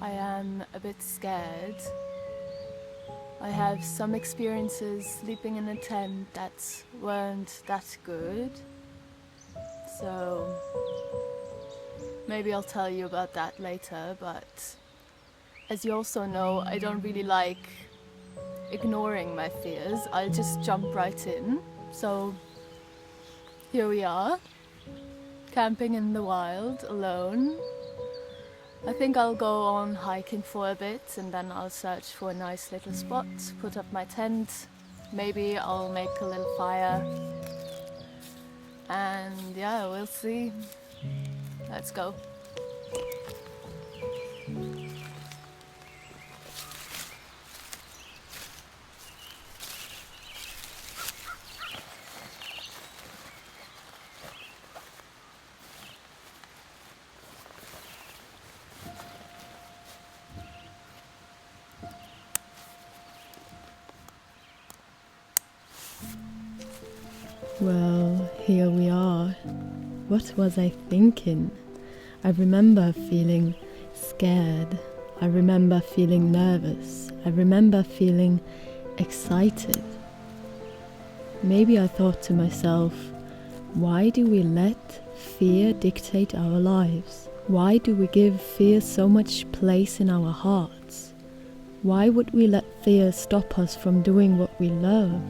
I am a bit scared. I have some experiences sleeping in a tent that weren't that good. So maybe I'll tell you about that later, but as you also know, I don't really like ignoring my fears. I'll just jump right in. So here we are, camping in the wild, alone. I think I'll go on hiking for a bit and then I'll search for a nice little spot, put up my tent. Maybe I'll make a little fire. And yeah, we'll see. Let's go. Well, here we are. What was I thinking? I remember feeling scared. I remember feeling nervous. I remember feeling excited. Maybe I thought to myself, why do we let fear dictate our lives? Why do we give fear so much place in our hearts? Why would we let fear stop us from doing what we love?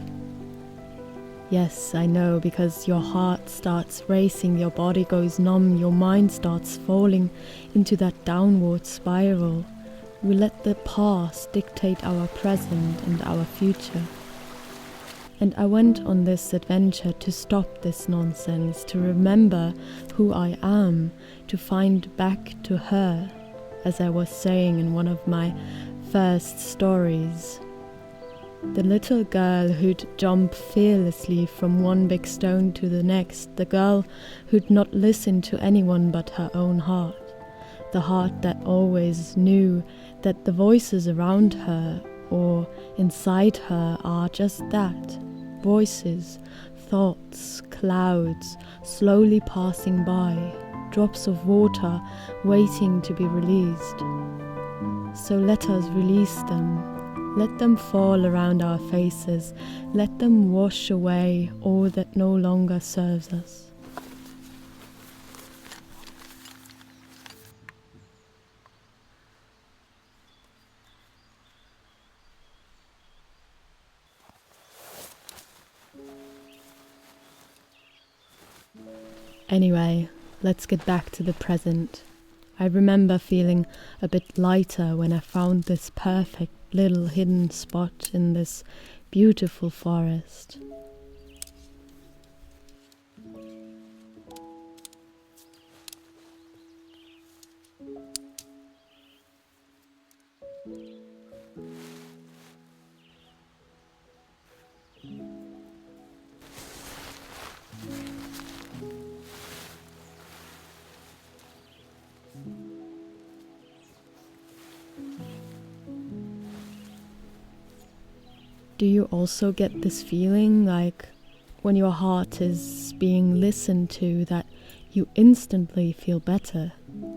Yes, I know, because your heart starts racing, your body goes numb, your mind starts falling into that downward spiral. We let the past dictate our present and our future. And I went on this adventure to stop this nonsense, to remember who I am, to find back to her, as I was saying in one of my first stories. The little girl who'd jump fearlessly from one big stone to the next, the girl who'd not listen to anyone but her own heart, the heart that always knew that the voices around her or inside her are just that, voices, thoughts, clouds, slowly passing by, drops of water waiting to be released. So let us release them. Let them fall around our faces. Let them wash away all that no longer serves us. Anyway, let's get back to the present. I remember feeling a bit lighter when I found this perfect little hidden spot in this beautiful forest. Do you also get this feeling like when your heart is being listened to that you instantly feel better?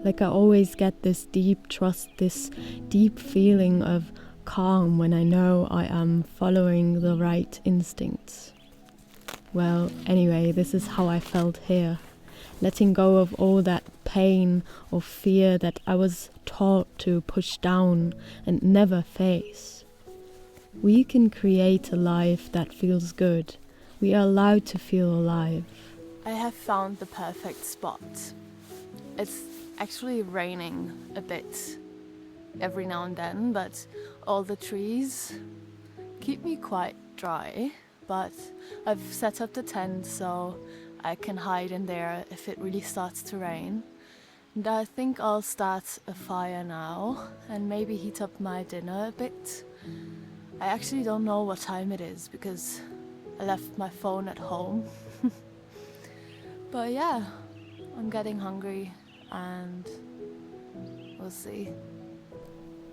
Like I always get this deep trust, this deep feeling of calm when I know I am following the right instincts. Well, anyway, this is how I felt here, letting go of all that pain or fear that I was taught to push down and never face. We can create a life that feels good. We are allowed to feel alive. I have found the perfect spot. It's actually raining a bit every now and then, but all the trees keep me quite dry. But I've set up the tent so I can hide in there if it really starts to rain. And I think I'll start a fire now and maybe heat up my dinner a bit. I actually don't know what time it is because I left my phone at home. But yeah, I'm getting hungry and we'll see.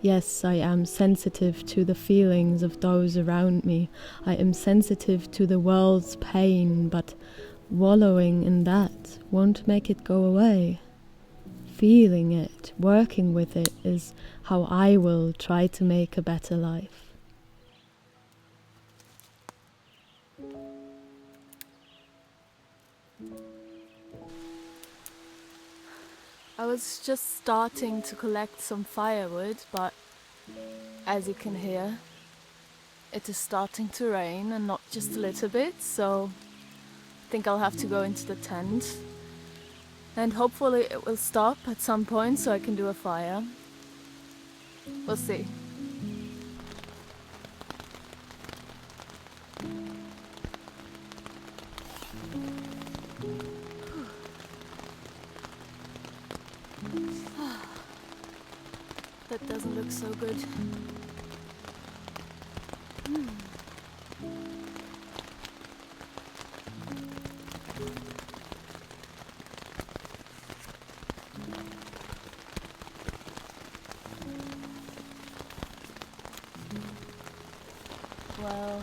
Yes, I am sensitive to the feelings of those around me. I am sensitive to the world's pain, but wallowing in that won't make it go away. feeling it, working with it, is how I will try to make a better life. I was just starting to collect some firewood, but as you can hear, it is starting to rain, and not just a little bit, so I think I'll have to go into the tent. And hopefully it will stop at some point so I can do a fire. We'll see. That doesn't look so good. Well,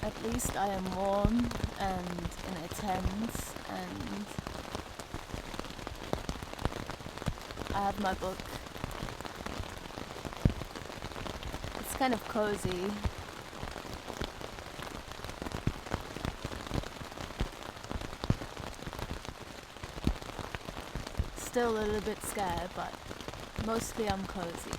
at least I am warm and in a tent, and I have my book. It's kind of cozy. Still a little bit scared, but mostly I'm cozy.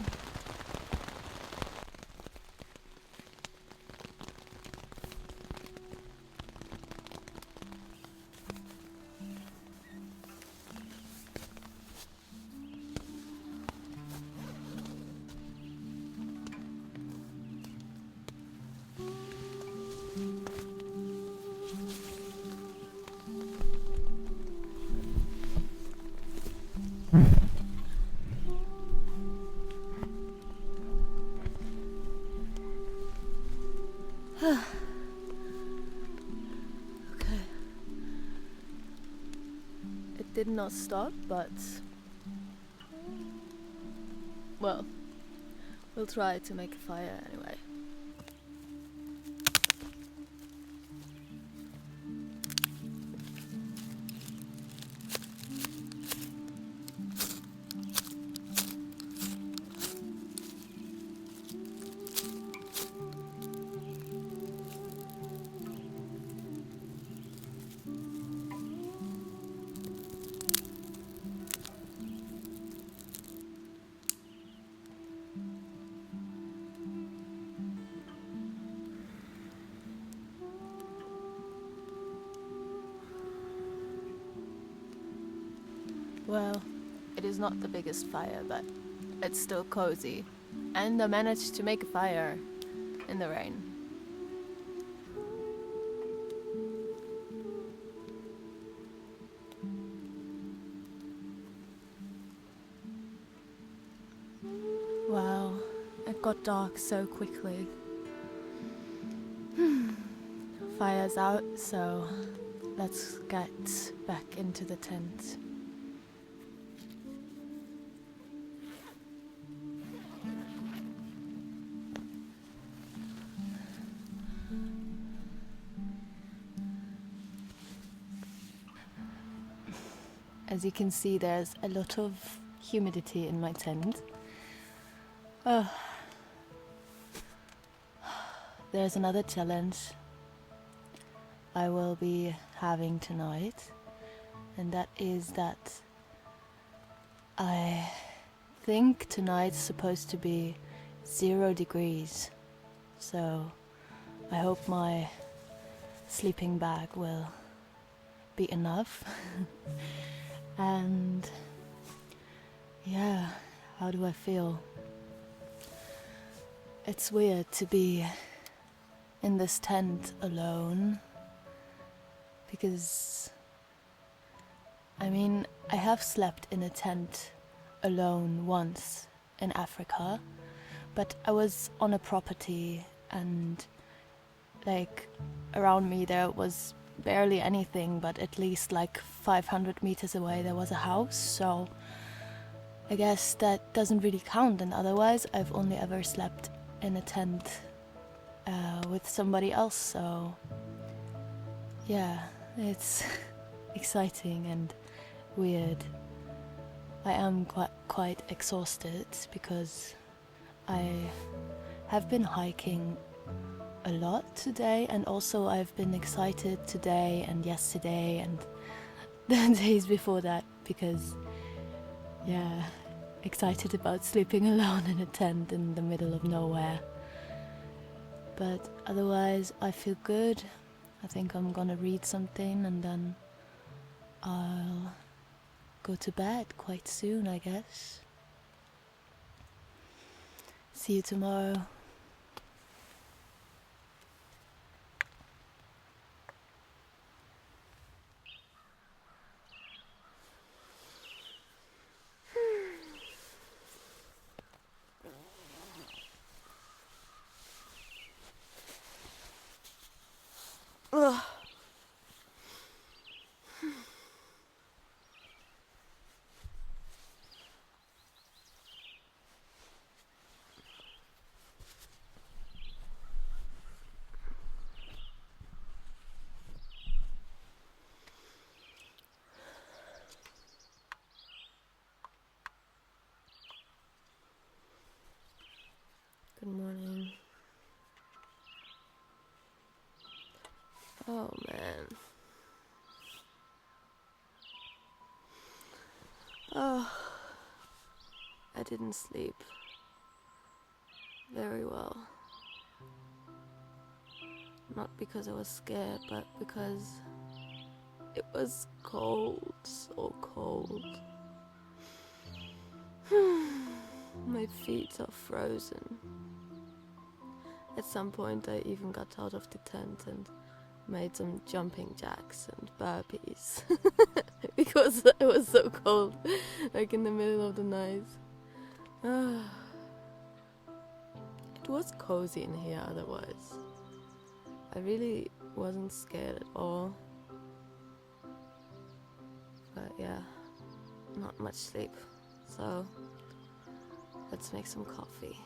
Okay. It did not stop, but well, we'll try to make a fire anyway. Well, it is not the biggest fire, but it's still cozy. And I managed to make a fire in the rain. Wow, it got dark so quickly. Fire's out, so let's get back into the tent. As you can see, there's a lot of humidity in my tent. There's another challenge I will be having tonight, and that is that I think tonight's supposed to be 0 degrees, so I hope my sleeping bag will be enough. And yeah, how do I feel? It's weird to be in this tent alone, because I mean, I have slept in a tent alone once in Africa, but I was on a property, and like around me there was barely anything, but at least like 500 meters away there was a house, so I guess that doesn't really count. And otherwise I've only ever slept in a tent with somebody else, so yeah, it's exciting and weird. I am quite exhausted because I have been hiking a lot today, and also I've been excited today and yesterday and the days before that because, yeah, excited about sleeping alone in a tent in the middle of nowhere. But otherwise, I feel good. I think I'm gonna read something and then I'll go to bed quite soon, I guess. See you tomorrow. Ugh. Good morning. Oh man. Oh, I didn't sleep very well. Not because I was scared, but because it was cold, so cold. My feet are frozen. At some point I even got out of the tent and made some jumping jacks and burpees because it was so cold, like in the middle of the night. It was cozy in here otherwise. I really wasn't scared at all. But yeah, not much sleep. So let's make some coffee.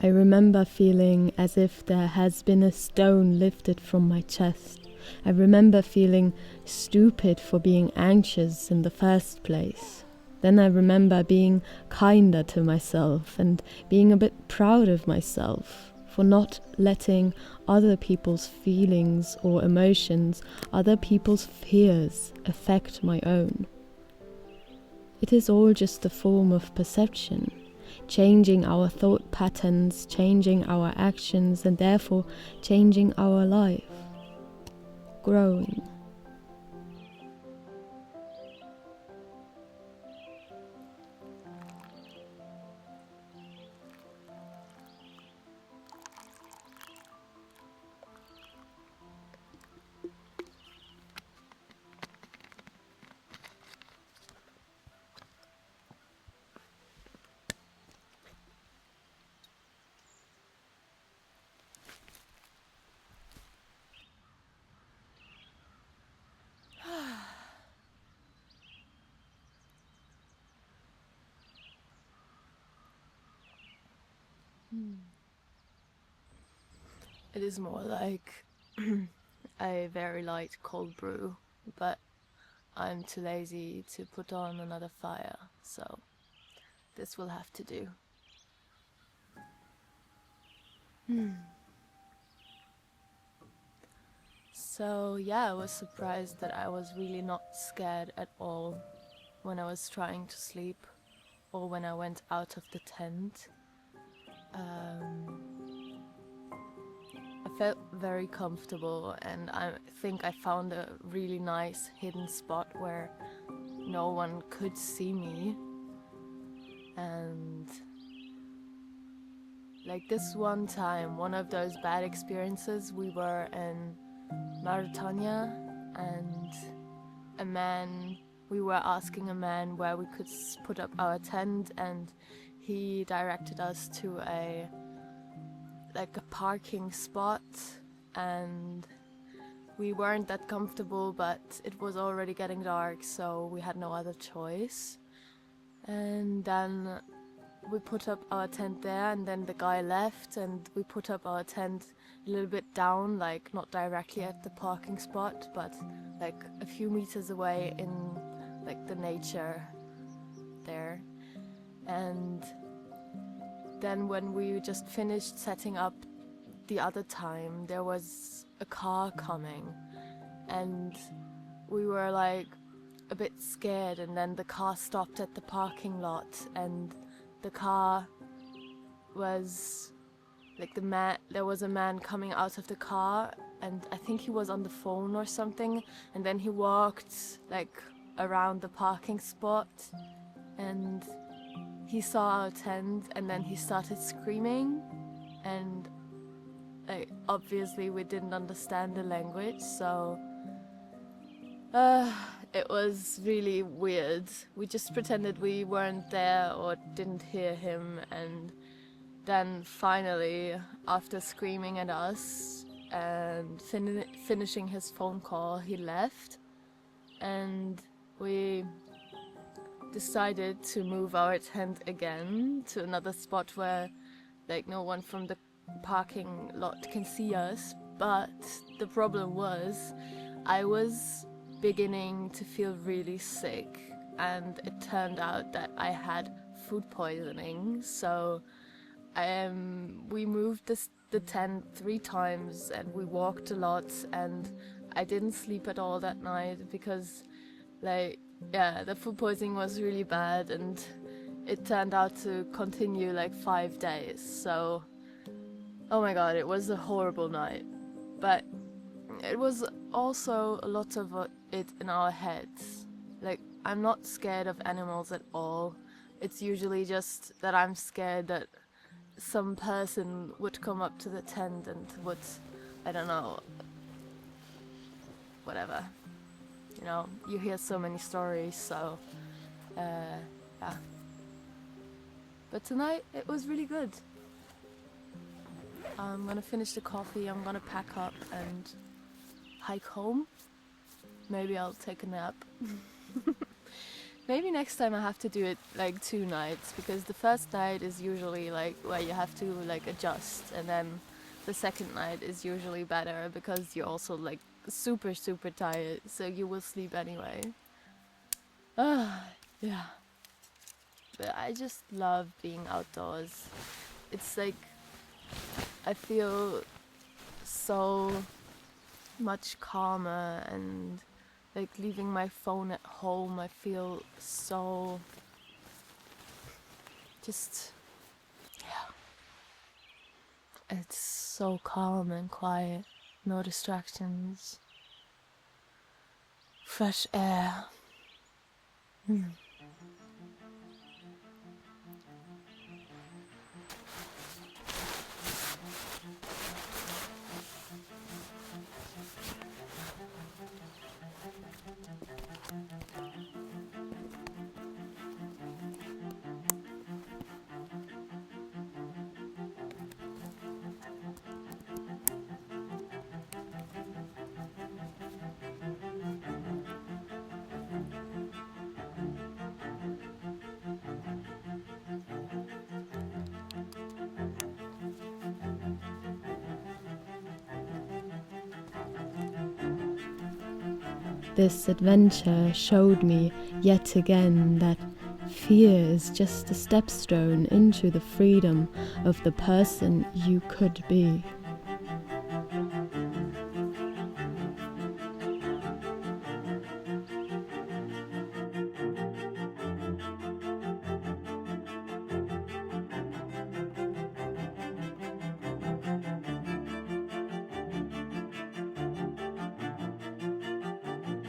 I remember feeling as if there has been a stone lifted from my chest. I remember feeling stupid for being anxious in the first place. Then I remember being kinder to myself and being a bit proud of myself for not letting other people's feelings or emotions, other people's fears affect my own. It is all just a form of perception. Changing our thought patterns, changing our actions, and therefore changing our life. Growing. It is more like a very light cold brew, but I'm too lazy to put on another fire, so this will have to do. So yeah, I was surprised that I was really not scared at all when I was trying to sleep or when I went out of the tent. I felt very comfortable, and I think I found a really nice hidden spot where no one could see me. And like this one time, one of those bad experiences, we were in Mauritania, and we were asking a man where we could put up our tent, and he directed us to a like a parking spot, and we weren't that comfortable, but it was already getting dark, so we had no other choice. And then we put up our tent there, and then the guy left, and we put up our tent a little bit down, like not directly at the parking spot, but like a few meters away in like the nature there. And then when we just finished setting up the other time, there was a car coming, and we were like a bit scared, and then the car stopped at the parking lot, and the car was like there was a man coming out of the car, and I think he was on the phone or something, and then he walked like around the parking spot, and he saw our tent, and then he started screaming, and obviously we didn't understand the language, so it was really weird. We just pretended we weren't there or didn't hear him, and then finally, after screaming at us and finishing his phone call, he left, and we decided to move our tent again to another spot where like no one from the parking lot can see us. But the problem was I was beginning to feel really sick, and it turned out that I had food poisoning, so we moved the tent 3 times, and we walked a lot, and I didn't sleep at all that night because the food poisoning was really bad, and it turned out to continue like 5 days. So oh my god, it was a horrible night. But it was also a lot of it in our heads. Like, I'm not scared of animals at all. It's usually just that I'm scared that some person would come up to the tent and would, I don't know, whatever. You know, you hear so many stories, so yeah. But tonight it was really good. I'm gonna finish the coffee, I'm gonna pack up and hike home. Maybe I'll take a nap. Maybe next time I have to do it like 2 nights, because the first night is usually like where you have to like adjust, and then the second night is usually better because you're also like super tired, so you will sleep anyway. Yeah. But I just love being outdoors. It's like I feel so much calmer, and like leaving my phone at home, I feel so just, yeah. It's so calm and quiet, no distractions, fresh air. This adventure showed me yet again that fear is just a stepstone into the freedom of the person you could be.